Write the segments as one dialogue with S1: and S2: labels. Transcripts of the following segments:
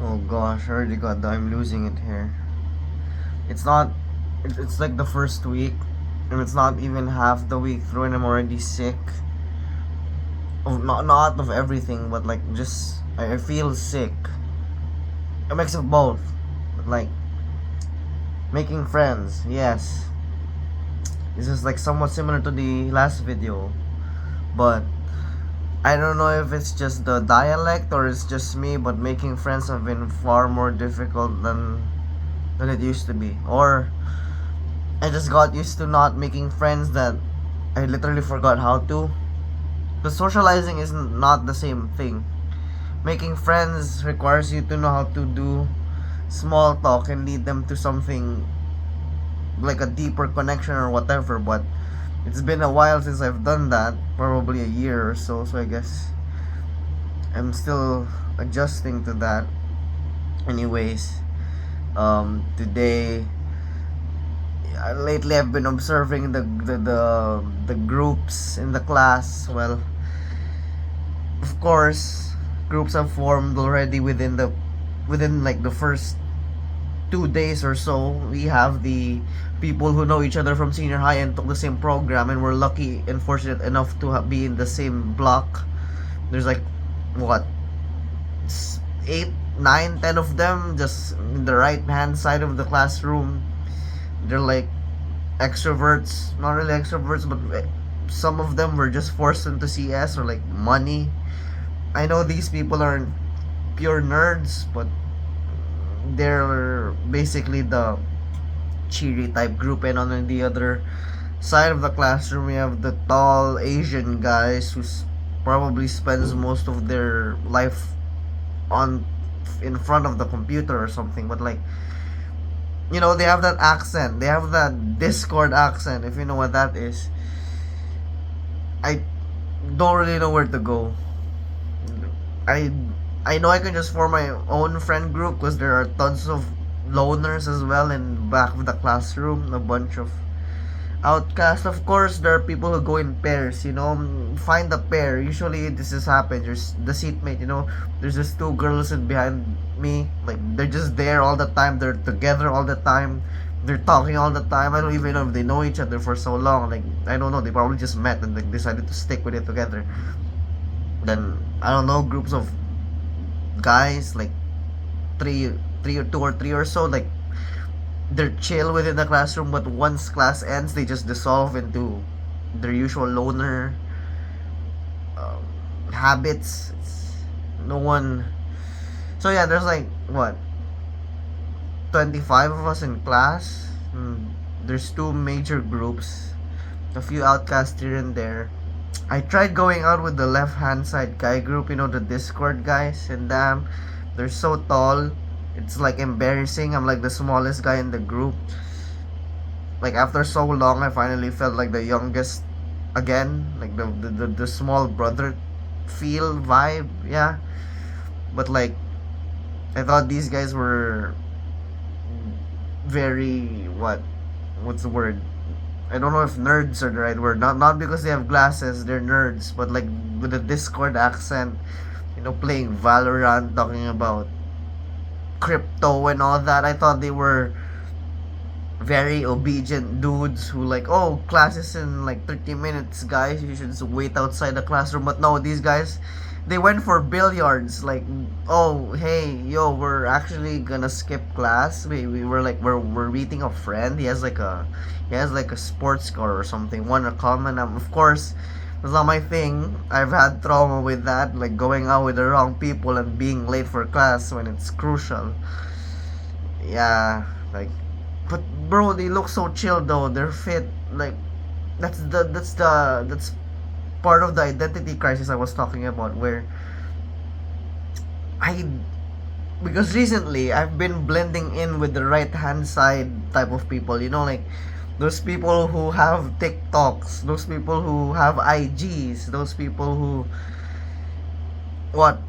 S1: Oh gosh, I already got that. I'm losing it here. It's not. It's like the first week, and it's not even half the week through, and I'm already sick. Of not of everything, but like just I feel sick. A mix of both. Like making friends, yes. This is like somewhat similar to the last video, but I don't know if it's just the dialect or it's just me, but making friends have been far more difficult than it used to be. Or I just got used to not making friends that I literally forgot how to. Because socializing is not the same thing. Making friends requires you to know how to do small talk and lead them to something like a deeper connection or whatever, but it's been a while since I've done that, probably a year or so, so I guess I'm still adjusting to that. Anyways, today, lately I've been observing the groups in the class. Well, of course, groups have formed already within like the first 2 days or so. We have the people who know each other from senior high and took the same program, and we're lucky and fortunate enough to be in the same block. There's like what, eight, nine, 10 of them just in the right hand side of the classroom. They're like extroverts, not really extroverts, but some of them were just forced into CS or like money. I know these people aren't pure nerds, but they're basically the cheery type group, and on the other side of the classroom we have the tall Asian guys who probably spends most of their life on in front of the computer or something, but like, they have that accent, they have that Discord accent, if you know what that is. I don't really know where to go. I I know I can just form my own friend group because there are tons of loners as well in back of the classroom, a bunch of outcasts. Of course, there are people who go in pairs, find a pair. Usually this has happened. There's the seatmate, there's just two girls in behind me. Like, they're just there all the time. They're together all the time. They're talking all the time. I don't even know if they know each other for so long. Like, I don't know. They probably just met and like decided to stick with it together. Then I don't know, groups of guys, like three or two or three or so, like they're chill within the classroom, but once class ends, they just dissolve into their usual loner habits. No one. So yeah, there's like what, 25 of us in class. There's two major groups, a few outcasts here and there. I tried going out with the left hand side guy group, the Discord guys, and damn, they're so tall. It's like embarrassing. I'm like the smallest guy in the group. Like, after so long, I finally felt like the youngest again, like the small brother feel vibe, yeah. But like, I thought these guys were very what's the word? I don't know if nerds are the right word. Not because they have glasses, they're nerds, but like with a Discord accent, playing Valorant, talking about crypto and all that. I thought they were very obedient dudes who like, oh, classes in like 30 minutes, guys, you should just wait outside the classroom. But no, these guys, they went for billiards. Like, oh, hey, yo, we're actually gonna skip class. We were like, we're meeting a friend. He has like a sports car or something, one a common. Of course, it's not my thing. I've had trauma with that, like going out with the wrong people and being late for class when it's crucial. Yeah, like, but bro, they look so chill though. They're fit. Like, that's part of the identity crisis I was talking about, where I because recently I've been blending in with the right hand side type of people. Like those people who have TikToks, those people who have IGs, those people who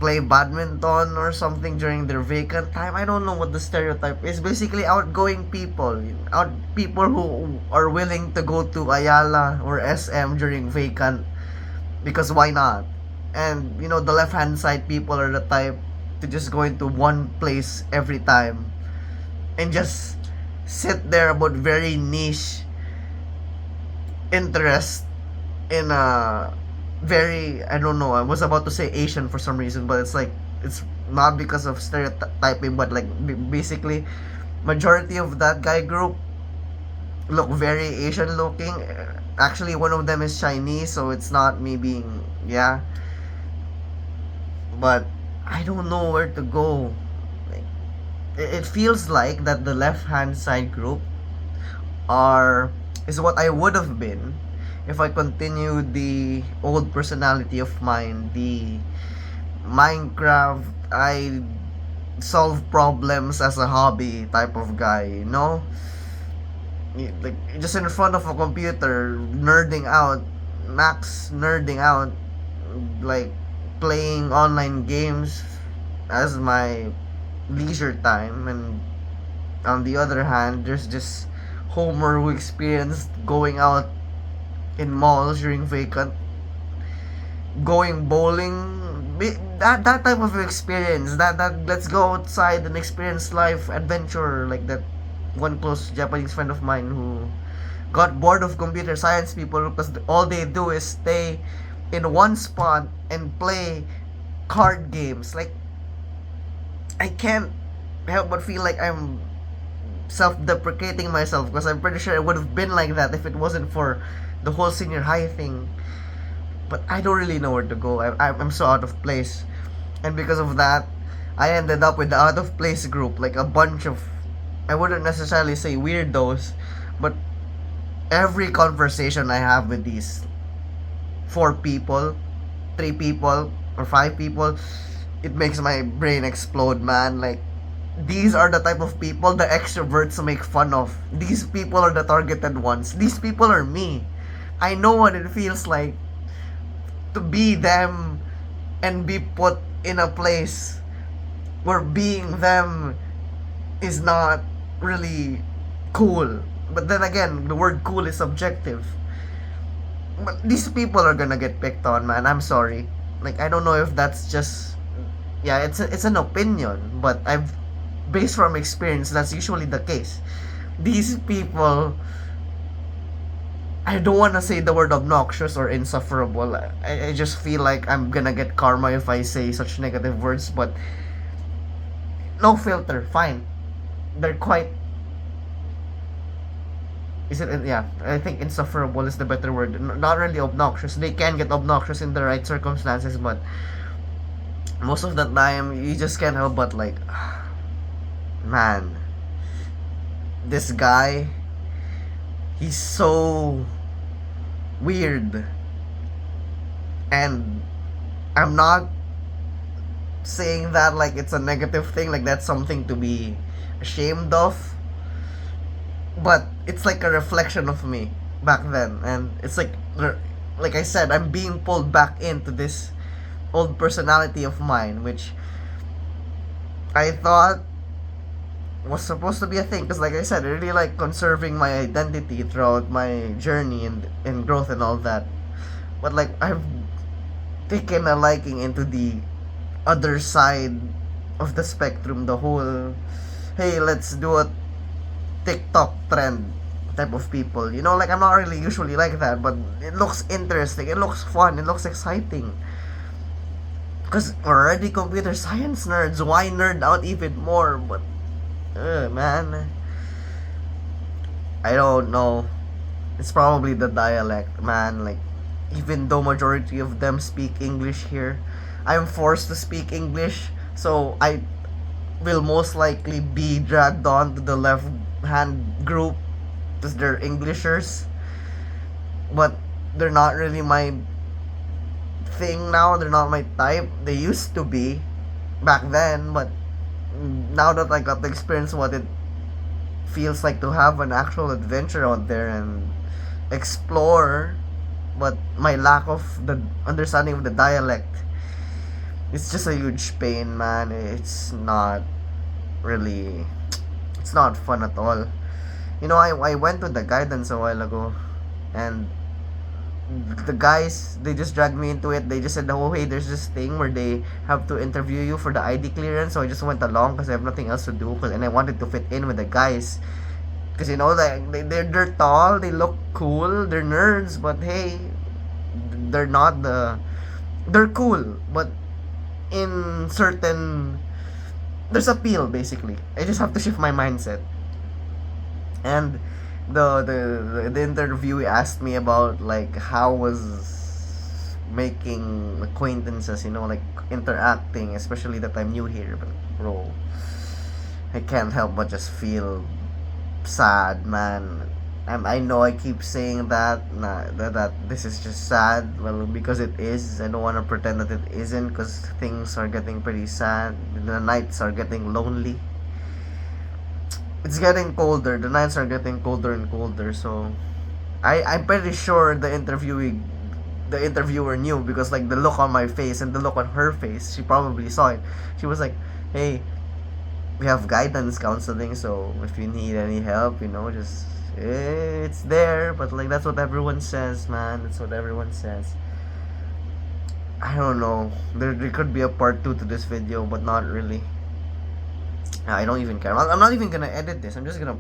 S1: play badminton or something during their vacant time. I don't know what the stereotype is. Basically, outgoing people who are willing to go to Ayala or SM during vacant, because why not? And the left hand side people are the type to just go into one place every time and just sit there about very niche interest in a very, I don't know, I was about to say Asian for some reason, but it's like it's not because of stereotyping, but like basically majority of that guy group look very Asian looking. Actually, one of them is Chinese, so it's not me being, yeah. But I don't know where to go. Like, it feels like that the left hand side group are is what I would have been if I continued the old personality of mine, the Minecraft, I solve problems as a hobby type of guy, you know? Like just in front of a computer, nerding out, max nerding out, like playing online games as my leisure time. And on the other hand, there's just Homer who experienced going out in malls during vacant, going bowling, that type of experience, that let's go outside and experience life adventure, like that one close Japanese friend of mine who got bored of computer science people because all they do is stay in one spot and play card games. Like, I can't help but feel like I'm self-deprecating myself because I'm pretty sure I would have been like that if it wasn't for the whole senior high thing. But I don't really know where to go. I'm so out of place. And because of that, I ended up with the out of place group. Like a bunch of, I wouldn't necessarily say weirdos, but every conversation I have with these 4 people, 3 people, or 5 people, it makes my brain explode, man. Like, these are the type of people the extroverts make fun of. These people are the targeted ones. These people are me. I know what it feels like to be them and be put in a place where being them is not really cool. But then again, the word cool is subjective. But these people are gonna get picked on, man. I'm sorry. Like, I don't know if that's just, yeah, it's an opinion, but I've based from experience that's usually the case. These people, I don't want to say the word obnoxious or insufferable. I just feel like I'm gonna get karma if I say such negative words, but no filter, fine. They're quite. Is it? Yeah, I think insufferable is the better word. Not really obnoxious. They can get obnoxious in the right circumstances, but most of the time, you just can't help but like, man, this guy, he's so weird. And I'm not saying that like it's a negative thing, like that's something to be ashamed of. But it's like a reflection of me back then. And it's like I said, I'm being pulled back into this old personality of mine, which I thought was supposed to be a thing because like I said, I really like conserving my identity throughout my journey and growth and all that. But like I've taken a liking into the other side of the spectrum, the whole hey, let's do a TikTok trend type of people. You know, like I'm not really usually like that, but it looks interesting, it looks fun, it looks exciting. Because already computer science nerds, why nerd out even more? But man, I don't know. It's probably the dialect, man. Like, even though majority of them speak English here, I'm forced to speak English, so I will most likely be dragged on to the left hand group because they're Englishers. But they're not really my thing now. They're not my type. They used to be back then, but now that I got to experience what it feels like to have an actual adventure out there and explore, but my lack of the understanding of the dialect, it's just a huge pain, man. It's not really, it's not fun at all. You know, I went to the guidance a while ago, and the guys, they just dragged me into it. They just said, oh hey, there's this thing where they have to interview you for the ID clearance. So I just went along because I have nothing else to do, and I wanted to fit in with the guys. Because you know, like they're tall, they look cool, they're nerds, but hey, they're not the they're cool, but in certain there's appeal basically. I just have to shift my mindset. And the interviewee asked me about like how was making acquaintances, you know, like interacting, especially that I'm new here. But bro, I can't help but just feel sad, man. I know I keep saying that this is just sad. Well, because it is. I don't want to pretend that it isn't, because things are getting pretty sad. The nights are getting lonely. It's getting colder. The nights are getting colder and colder. So I'm pretty sure the interviewer knew, because like the look on my face and the look on her face, she probably saw it. She was like, "Hey, we have guidance counseling, so if you need any help, you know, just it's there." But like that's what everyone says, man. That's what everyone says. I don't know. There could be a part 2 to this video, but not really. I don't even care. I'm not even gonna edit this. I'm just gonna